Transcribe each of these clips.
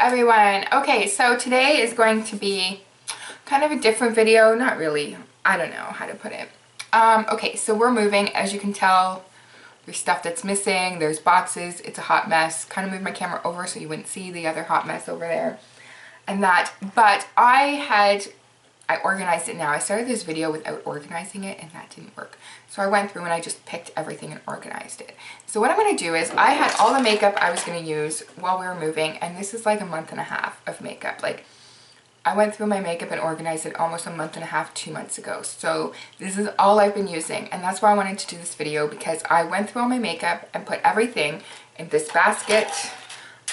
everyone. Okay, so today is going to be kind of a different video. Not really. I don't know how to put it. Okay, so we're moving. As you can tell, there's stuff that's missing. There's boxes. It's a hot mess. Kind of moved my camera over so you wouldn't see the other hot mess over there and that. But I organized it now. I started this video without organizing it and that didn't work. So I went through and I just picked everything and organized it. So what I'm going to do is I had all the makeup I was going to use while we were moving, and this is like a month and a half of makeup. Like, I went through my makeup and organized it almost a month and a half, 2 months ago. So this is all I've been using, and that's why I wanted to do this video, because I went through all my makeup and put everything in this basket.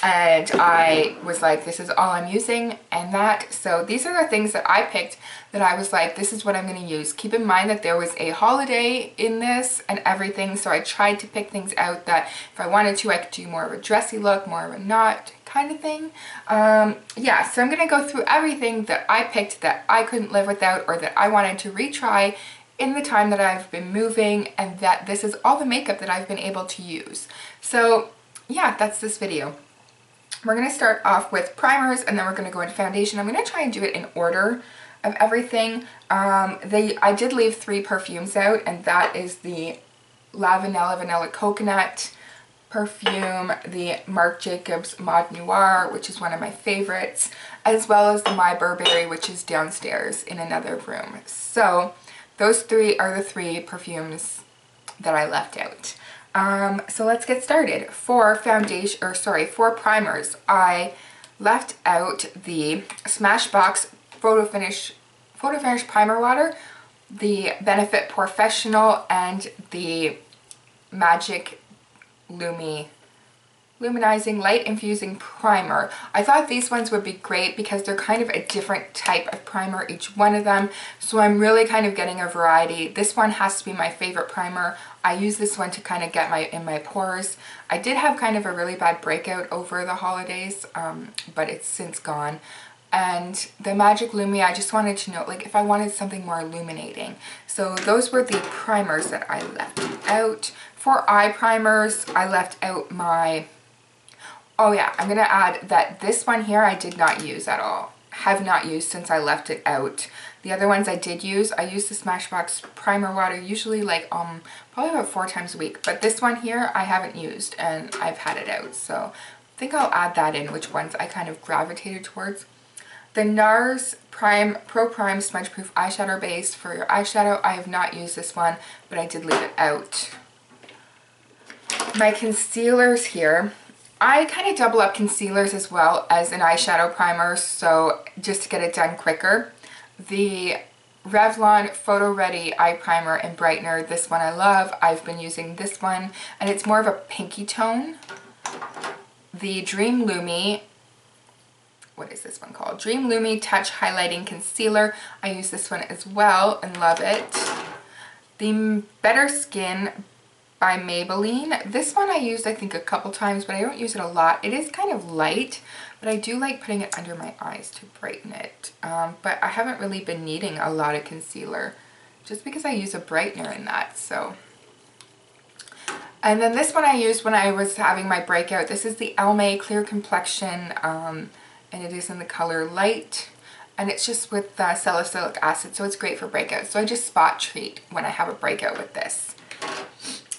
And I was like, this is all I'm using and that. So these are the things that I picked that I was like, this is what I'm going to use. Keep in mind that there was a holiday in this and everything. So I tried to pick things out that if I wanted to, I could do more of a dressy look, more of a knot kind of thing. Yeah, so I'm going to go through everything that I picked that I couldn't live without or that I wanted to retry in the time that I've been moving, and that this is all the makeup that I've been able to use. So yeah, that's this video. We're going to start off with primers and then we're going to go into foundation. I'm going to try and do it in order of everything. I did leave 3 perfumes out, and that is the La Vanilla Coconut perfume, the Marc Jacobs Maude Noir, which is one of my favorites, as well as the My Burberry, which is downstairs in another room. So those 3 are the 3 perfumes that I left out. So let's get started. For primers, I left out the Smashbox Photo Finish Primer Water, the Benefit Professional, and the Magic Luminizing Light Infusing Primer. I thought these ones would be great because they're kind of a different type of primer, each one of them. So I'm really kind of getting a variety. This one has to be my favorite primer. I use this one to kind of get in my pores. I did have kind of a really bad breakout over the holidays, but it's since gone. And the Magic Lumi, I just wanted to know, like, if I wanted something more illuminating. So those were the primers that I left out. For eye primers, I left out my... Oh yeah, I'm going to add that this one here I did not use at all. Have not used since I left it out. The other ones I did use, I use the Smashbox Primer Water usually like probably about 4 times a week. But this one here I haven't used and I've had it out. So I think I'll add that in, which ones I kind of gravitated towards. The NARS Pro Prime Smudge Proof Eyeshadow Base for your eyeshadow. I have not used this one, but I did leave it out. My concealers here. I kind of double up concealers as well as an eyeshadow primer, so just to get it done quicker. The Revlon Photo Ready Eye Primer and Brightener, this one I love. I've been using this one, and it's more of a pinky tone. The Dream Lumi, what is this one called? Dream Lumi Touch Highlighting Concealer. I use this one as well and love it. The Better Skin by Maybelline. This one I used I think a couple times, but I don't use it a lot. It is kind of light, but I do like putting it under my eyes to brighten it. But I haven't really been needing a lot of concealer just because I use a brightener in that. So, and then this one I used when I was having my breakout. This is the Almay Clear Complexion, and it is in the color Light, and it's just with salicylic acid, so it's great for breakouts. So I just spot treat when I have a breakout with this.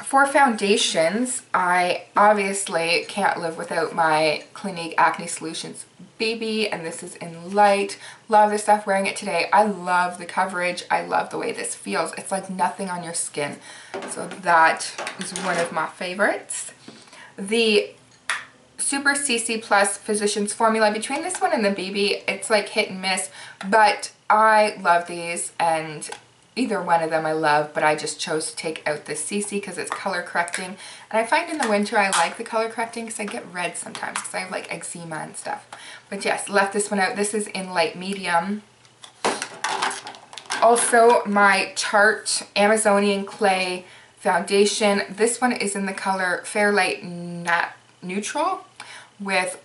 For foundations, I obviously can't live without my Clinique Acne Solutions BB, and this is in Light. Love this stuff, wearing it today. I love the coverage. I love the way this feels. It's like nothing on your skin. So that is one of my favorites. The Super CC Plus Physicians Formula. Between this one and the BB, it's like hit and miss, but I love these, and either one of them I love, but I just chose to take out the CC because it's color correcting. And I find in the winter I like the color correcting because I get red sometimes because I have like eczema and stuff. But yes, left this one out. This is in light medium. Also, my Tarte Amazonian Clay foundation. This one is in the color Fair Light Neutral with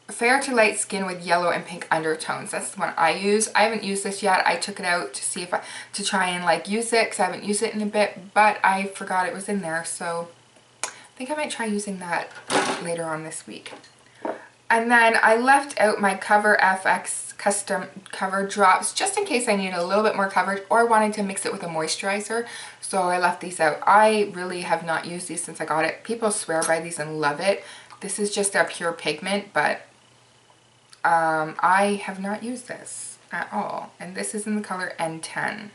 fair to light skin with yellow and pink undertones. That's the one I use. I haven't used this yet. I took it out to see if to try and like use it because I haven't used it in a bit, but I forgot it was in there, so I think I might try using that later on this week. And then I left out my Cover FX Custom Cover Drops just in case I needed a little bit more coverage or wanted to mix it with a moisturizer. So I left these out. I really have not used these since I got it. People swear by these and love it. This is just a pure pigment, but I have not used this at all. And this is in the color N10.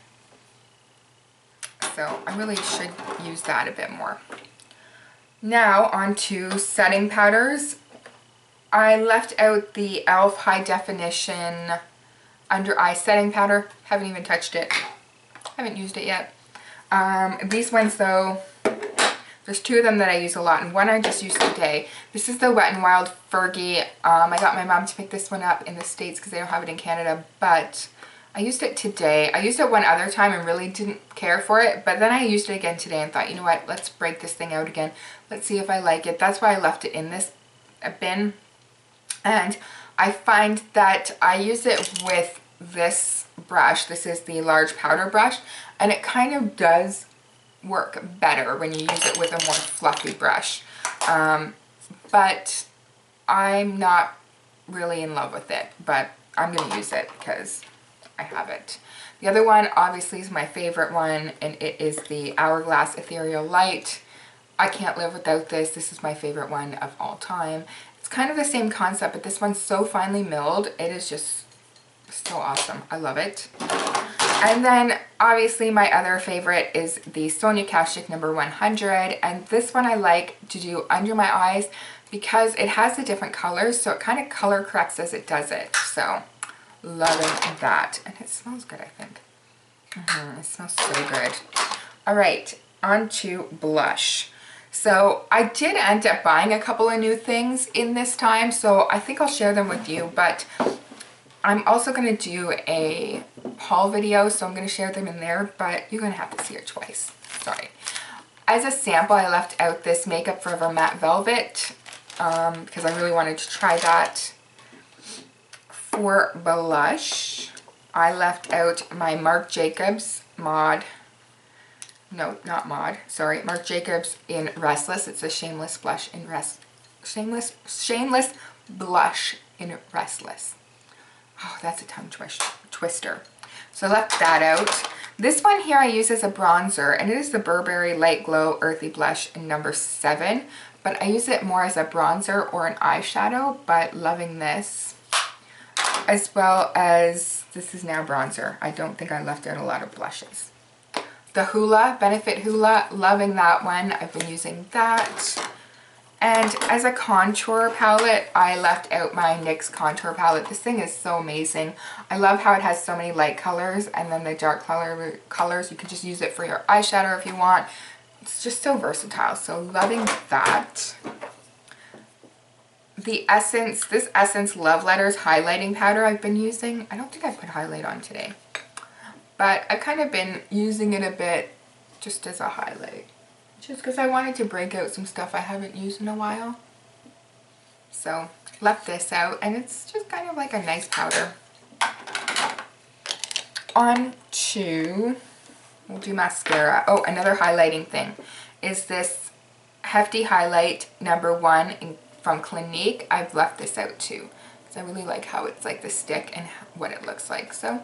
So I really should use that a bit more. Now on to setting powders. I left out the e.l.f. High Definition Under Eye Setting Powder. Haven't even touched it. Haven't used it yet. These ones though, there's two of them that I use a lot, and one I just used today. This is the Wet n Wild Fergie. I got my mom to pick this one up in the States because they don't have it in Canada, but I used it today. I used it one other time and really didn't care for it, but then I used it again today and thought, you know what, let's break this thing out again. Let's see if I like it. That's why I left it in this bin. And I find that I use it with this brush. This is the large powder brush, and it kind of does work better when you use it with a more fluffy brush. But I'm not really in love with it, but I'm going to use it because I have it. The other one obviously is my favorite one, and it is the Hourglass Ethereal Light. I can't live without this. This is my favorite one of all time. It's kind of the same concept, but this one's so finely milled. It is just so awesome. I love it. And then obviously my other favorite is the Sonia Kashuk number 100. And this one I like to do under my eyes because it has the different colors. So it kind of color corrects as it does it. So loving that. And it smells good, I think. It smells so good. All right, on to blush. So I did end up buying a couple of new things in this time, so I think I'll share them with you, but I'm also going to do a haul video, so I'm going to share them in there, but you're going to have to see it twice. Sorry. As a sample, I left out this Makeup Forever Matte Velvet because I really wanted to try that. For blush, I left out my Marc Jacobs Marc Jacobs in Restless. It's a shameless blush in shameless blush in Restless. Oh, that's a tongue twister. So I left that out. This one here I use as a bronzer, and it is the Burberry Light Glow Earthy Blush in number 7. But I use it more as a bronzer or an eyeshadow, but loving this. As well as, this is now bronzer. I don't think I left out a lot of blushes. The Hoola, Benefit Hoola, loving that one. I've been using that. And as a contour palette, I left out my NYX contour palette. This thing is so amazing. I love how it has so many light colors and then the dark colors. You could just use it for your eyeshadow if you want. It's just so versatile. So loving that. The Essence, this Essence Love Letters highlighting powder I've been using. I don't think I put highlight on today, but I've kind of been using it a bit just as a highlight, just because I wanted to break out some stuff I haven't used in a while. So left this out, and it's just kind of like a nice powder. On to, we'll do mascara. Oh, another highlighting thing is this Hefty Highlight number 1 from Clinique. I've left this out too because I really like how it's like the stick and what it looks like. So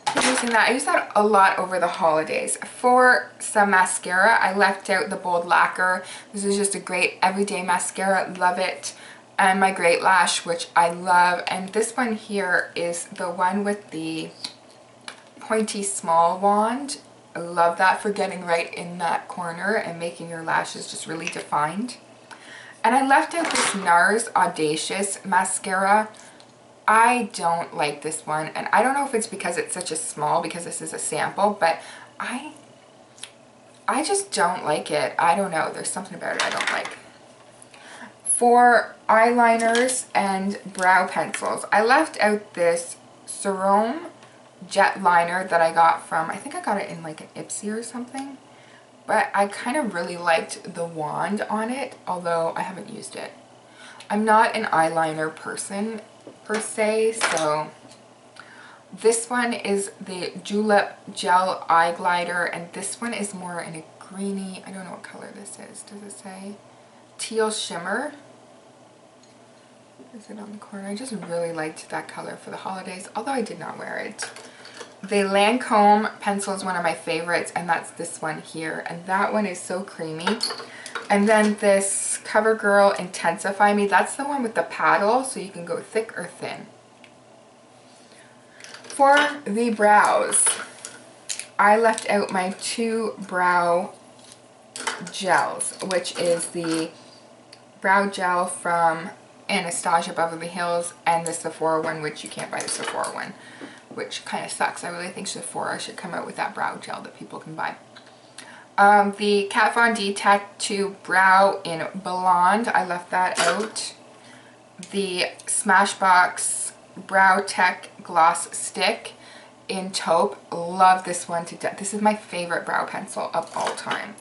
I'm using that. I use that a lot over the holidays. For some mascara, I left out the Bold Lacquer. This is just a great everyday mascara. Love it. And my Great Lash, which I love. And this one here is the one with the pointy small wand. I love that for getting right in that corner and making your lashes just really defined. And I left out this NARS Audacious mascara. I don't like this one, and I don't know if it's because it's such a small, because this is a sample, but I just don't like it. I don't know. There's something about it I don't like. For eyeliners and brow pencils, I left out this Cerome Jet Liner that I got from, I think I got it in like an Ipsy or something. But I kind of really liked the wand on it, although I haven't used it. I'm not an eyeliner person per se, so this one is the Julep Gel Eye Glider, and this one is more in a greeny, I don't know what color this is, does it say? Teal Shimmer. Is it on the corner? I just really liked that color for the holidays, although I did not wear it. The Lancome pencil is one of my favorites, and that's this one here. And that one is so creamy. And then this CoverGirl Intensify Me, that's the one with the paddle, so you can go thick or thin. For the brows, I left out my 2 brow gels, which is the brow gel from Anastasia Beverly Hills and the Sephora one, which you can't buy the Sephora one, which kind of sucks. I really think Sephora should come out with that brow gel that people can buy. The Kat Von D Tattoo Brow in Blonde, I left that out. The Smashbox Brow Tech Gloss Stick in Taupe, love this one to death. This is my favorite brow pencil of all time.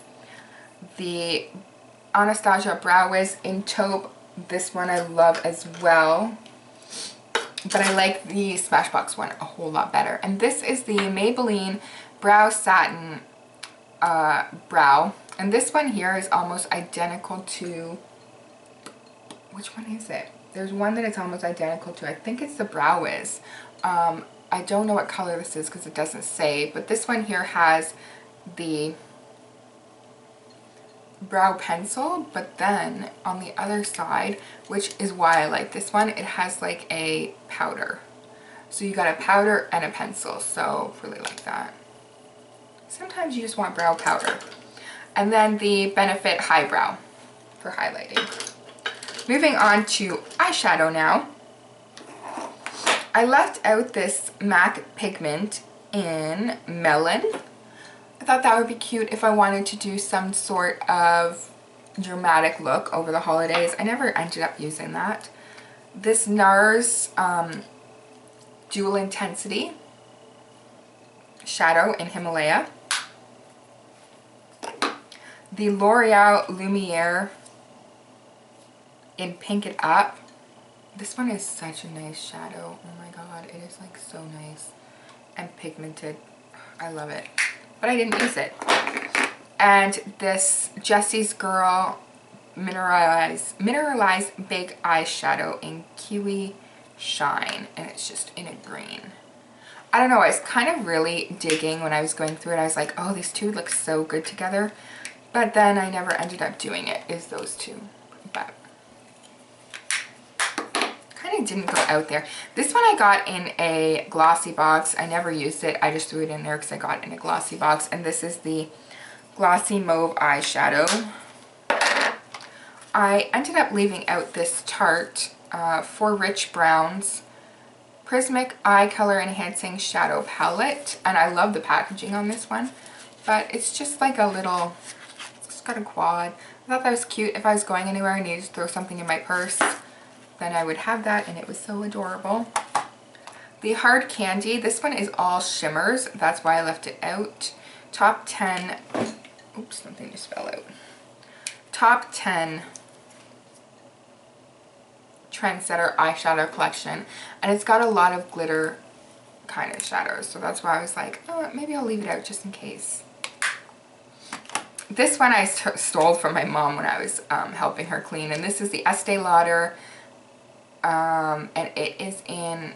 The Anastasia Brow Wiz in Taupe, this one I love as well. But I like the Smashbox one a whole lot better. And this is the Maybelline Brow Satin Brow. And this one here is almost identical to, which one is it? There's one that it's almost identical to. I think it's the Brow Wiz. I don't know what color this is because it doesn't say. But this one here has the brow pencil, but then on the other side, which is why I like this one, it has like a powder. So you got a powder and a pencil, so really like that. Sometimes you just want brow powder. And then the Benefit Highbrow for highlighting. Moving on to eyeshadow now. I left out this MAC pigment in Melon. I thought that would be cute if I wanted to do some sort of dramatic look over the holidays. I never ended up using that. This NARS Dual Intensity shadow in Himalaya. The L'Oreal Lumiere in Pink It Up. This one is such a nice shadow. Oh my god, it is like so nice and pigmented. I love it. But I didn't use it. And this Jessie's Girl Mineralized Big Eyeshadow in Kiwi Shine. And it's just in a green. I don't know, I was kind of really digging when I was going through it. I was like, oh, these two look so good together. But then I never ended up doing it, is those two. But kind of didn't go out there. This one I got in a glossy box. I never used it. I just threw it in there because I got it in a glossy box. And this is the Glossy Mauve Eyeshadow. I ended up leaving out this Tarte for Rich Browns Prismatic Eye Color Enhancing Shadow Palette. And I love the packaging on this one. But it's just like a little, it's got a quad. I thought that was cute. If I was going anywhere and needed to throw something in my purse, then I would have that, and it was so adorable. The Hard Candy, this one is all shimmers. That's why I left it out. Top 10, oops, something just fell out. Top 10 Trendsetter eyeshadow collection. And it's got a lot of glitter kind of shadows. So that's why I was like, oh, maybe I'll leave it out just in case. This one I stole from my mom when I was helping her clean. And this is the Estee Lauder. And it is in,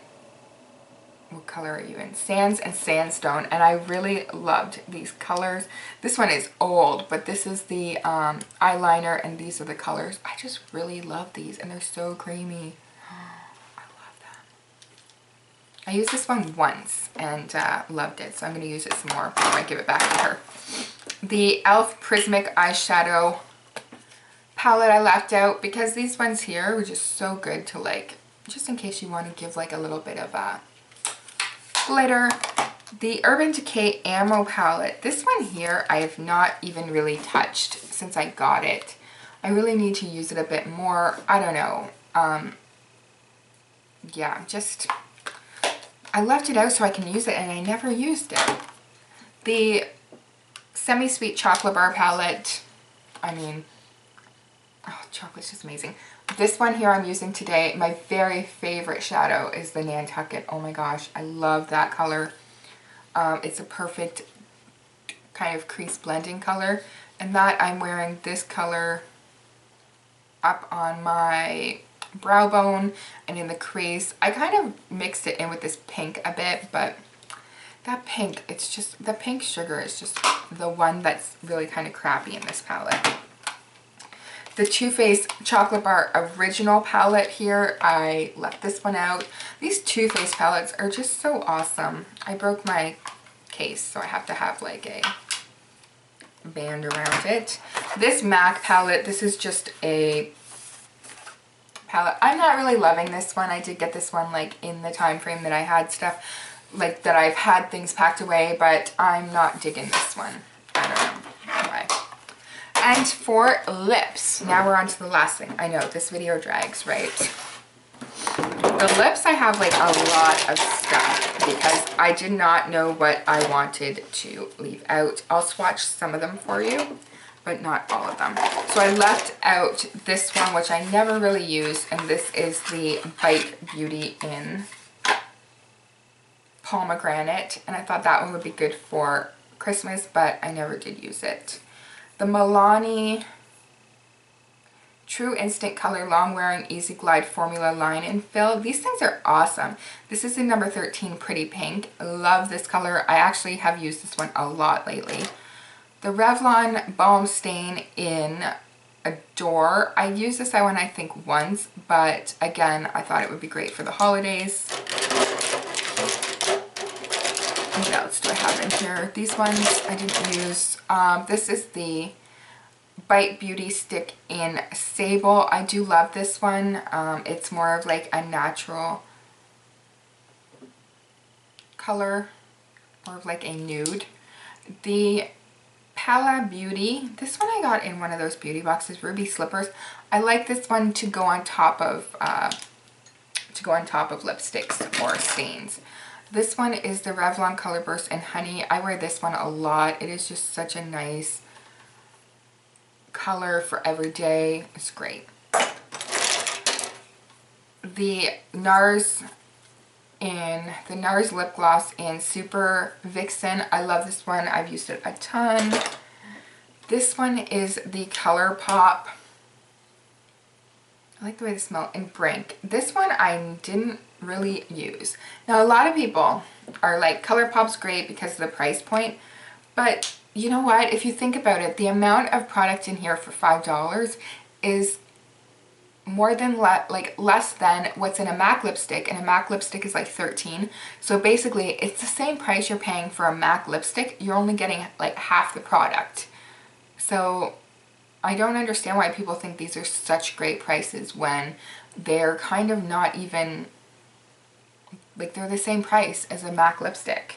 what color are you in? Sands and Sandstone. And I really loved these colors. This one is old, but this is the eyeliner, and these are the colors. I just really love these, and they're so creamy. I love that. I used this one once and loved it, so I'm going to use it some more before I give it back to her. The e.l.f. Prismatic Eyeshadow palette I left out because these ones here were just so good to, like, just in case you want to give like a little bit of a glitter. The Urban Decay Ammo palette. This one here I have not even really touched since I got it. I really need to use it a bit more. I don't know. Yeah, just I left it out so I can use it, and I never used it. The Semi-Sweet Chocolate Bar palette. I mean, oh, chocolate's just amazing. This one here I'm using today, my very favorite shadow is the Nantucket. Oh my gosh, I love that color. It's a perfect kind of crease blending color. And that I'm wearing this color up on my brow bone and in the crease. I kind of mixed it in with this pink a bit, but that pink, it's just, the pink sugar is just the one that's really kind of crappy in this palette. The Too Faced Chocolate Bar Original palette here, I left this one out. These Too Faced palettes are just so awesome. I broke my case, so I have to have like a band around it. This MAC palette, this is just a palette. I'm not really loving this one. I did get this one like in the time frame that I had stuff, like that I've had things packed away, but I'm not digging this one. I don't know why. And for lips, now we're on to the last thing. I know this video drags, right? The lips, I have like a lot of stuff because I did not know what I wanted to leave out. I'll swatch some of them for you, but not all of them. So I left out this one, which I never really use, and this is the Bite Beauty in Pomegranate, and I thought that one would be good for Christmas, but I never did use it. The Milani True Instant Color Long Wearing Easy Glide Formula Line and Fill. These things are awesome. This is the number 13 Pretty Pink. I love this color. I actually have used this one a lot lately. The Revlon Balm Stain in Adore. I used this one I think once, but again, I thought it would be great for the holidays. What else do I have in here? These ones I didn't use. This is the Bite Beauty Stick in Sable. I do love this one. It's more of like a natural color, more of like a nude. The Pala Beauty, this one I got in one of those beauty boxes, Ruby Slippers. I like this one to go on top of lipsticks or stains. This one is the Revlon Color Burst in Honey. I wear this one a lot. It is just such a nice color for every day. It's great. The NARS lip gloss in Super Vixen. I love this one. I've used it a ton. This one is the ColourPop. I like the way they smell, in Brink. This one I didn't really use. Now a lot of people are like, ColourPop's great because of the price point, but you know what, if you think about it, the amount of product in here for $5 is more than less than what's in a MAC lipstick, and a MAC lipstick is like $13. So basically it's the same price you're paying for a MAC lipstick. You're only getting like half the product. So I don't understand why people think these are such great prices when they're kind of not even, like, they're the same price as a MAC lipstick.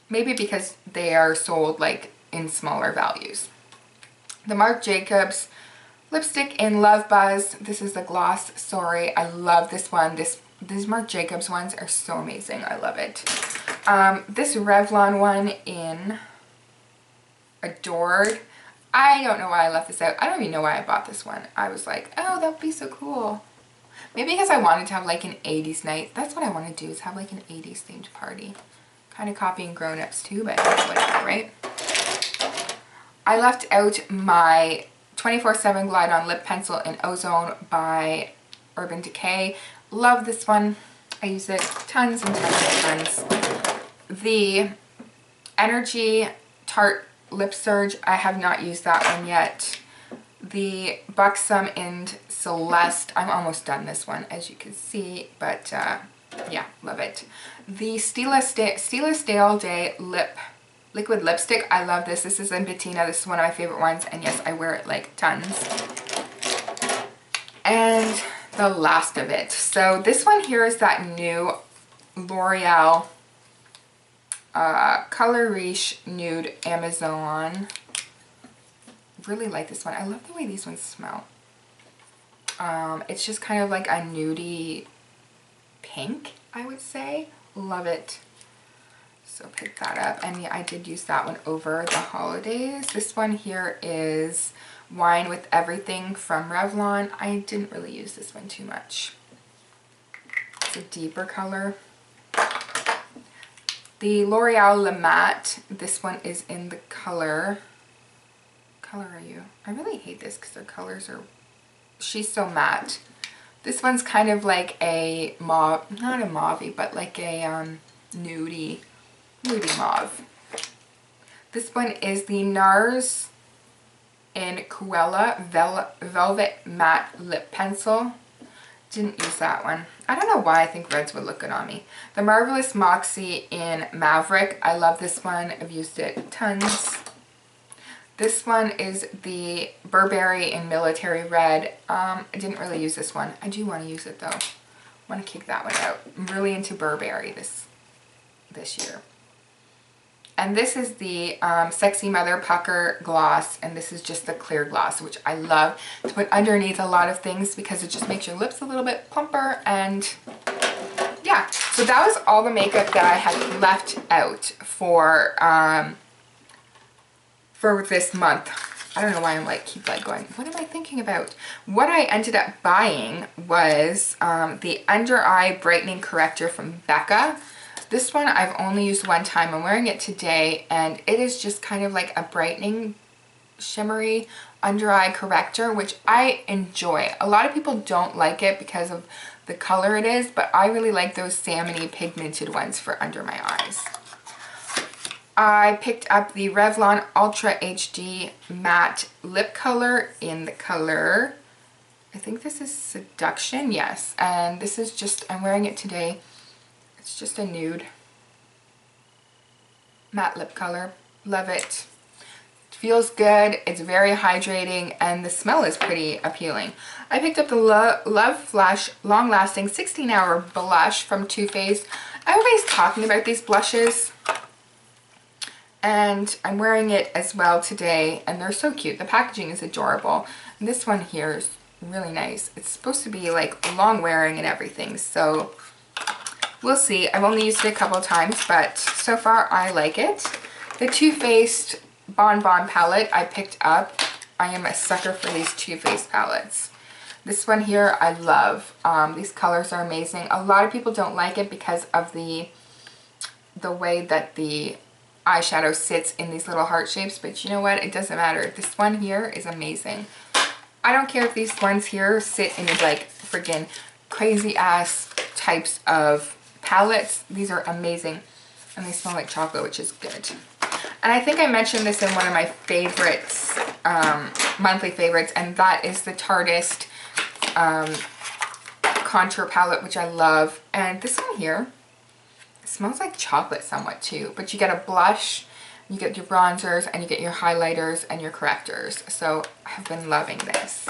Maybe because they are sold like in smaller values. The Marc Jacobs lipstick in Love Buzz. This is the gloss. Sorry, I love this one. These Marc Jacobs ones are so amazing. I love it. This Revlon one in Adored. I don't know why I left this out. I don't even know why I bought this one. I was like, oh, that would be so cool. Maybe because I wanted to have like an 80s night. That's what I want to do, is have like an 80s themed party. Kind of copying Grown Ups too, but whatever, right? I left out my 24/7 Glide On Lip Pencil in Ozone by Urban Decay. Love this one. I use it tons and tons and tons. The Energy Tarte Lip Surge, I have not used that one yet. The Buxom in Celeste, I'm almost done this one, as you can see, but yeah, love it. The Stila Stay All Day Liquid Lipstick, I love this. This is in Bettina. This is one of my favorite ones, and yes, I wear it like tons. And the last of it. So this one here is that new L'Oreal Color Riche Nude Amazon. Really like this one. I love the way these ones smell. It's just kind of like a nudie pink, I would say. Love it. So pick that up. And yeah, I did use that one over the holidays. This one here is Wine with Everything from Revlon. I didn't really use this one too much. It's a deeper color. The L'Oreal Le Matte. This one is in the color are you? I really hate this because their colors are, she's so matte. This one's kind of like a mauve, not a mauve-y, but like a nudie mauve. This one is the NARS in Cruella Velvet Matte Lip Pencil. Didn't use that one. I don't know why I think reds would look good on me. The Marvelous Moxie in Maverick. I love this one. I've used it tons. This one is the Burberry in Military Red. I didn't really use this one. I do want to use it though. I want to kick that one out. I'm really into Burberry this year. And this is the Sexy Mother Pucker Gloss, and this is just the clear gloss, which I love to put underneath a lot of things because it just makes your lips a little bit plumper. And yeah, so that was all the makeup that I had left out for this month. I don't know why I'm like keep going, what am I thinking about? What I ended up buying was the under eye brightening corrector from Becca. This one I've only used one time. I'm wearing it today, and it is just kind of like a brightening, shimmery under eye corrector, which I enjoy. A lot of people don't like it because of the color it is, but I really like those salmony pigmented ones for under my eyes. I picked up the Revlon Ultra HD Matte Lip Color in the color, I think this is Seduction, yes. And this is just, I'm wearing it today. It's just a nude matte lip color. Love it. It feels good. It's very hydrating, and the smell is pretty appealing. I picked up the Love Flash Long Lasting 16-Hour Blush from Too Faced. Everybody's talking about these blushes, and I'm wearing it as well today, and they're so cute. The packaging is adorable. And this one here is really nice. It's supposed to be like long wearing and everything, so we'll see. I've only used it a couple times, but so far I like it. The Too Faced Bon Bon palette I picked up. I am a sucker for these Too Faced palettes. This one here I love. These colors are amazing. A lot of people don't like it because of the way that the eyeshadow sits in these little heart shapes, but you know what? It doesn't matter. This one here is amazing. I don't care if these ones here sit in like friggin' crazy ass types of palettes. These are amazing, and they smell like chocolate, which is good. And I think I mentioned this in one of my favorites, monthly favorites, and that is the Tarteist contour palette, which I love. And this one here, it smells like chocolate somewhat too, but you get a blush, you get your bronzers, and you get your highlighters and your correctors. So I've been loving this.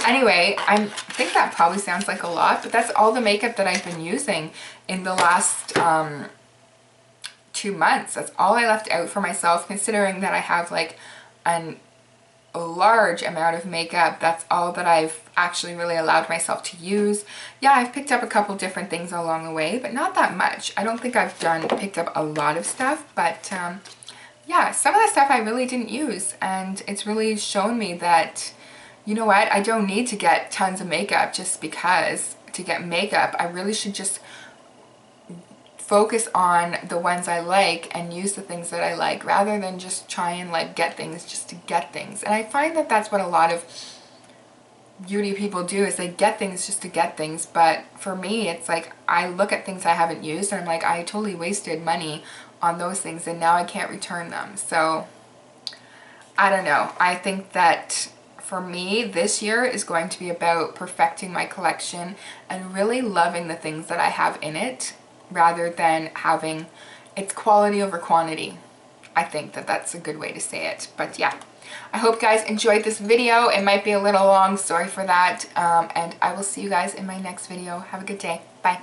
Anyway, I think that probably sounds like a lot, but that's all the makeup that I've been using in the last 2 months. That's all I left out for myself, considering that I have like a large amount of makeup. That's all that I've actually really allowed myself to use. Yeah, I've picked up a couple different things along the way, but not that much. I don't think I've picked up a lot of stuff, but yeah, some of the stuff I really didn't use, and it's really shown me that, you know what, I don't need to get tons of makeup just because to get makeup. I really should just focus on the ones I like and use the things that I like, rather than just try and like get things just to get things. And I find that that's what a lot of beauty people do, is they get things just to get things. But for me, it's like I look at things I haven't used and I'm like, I totally wasted money on those things and now I can't return them. So I don't know. I think that for me, this year is going to be about perfecting my collection and really loving the things that I have in it, rather than having it's quality over quantity. I think that that's a good way to say it. But yeah, I hope you guys enjoyed this video. It might be a little long, sorry for that. And I will see you guys in my next video. Have a good day. Bye.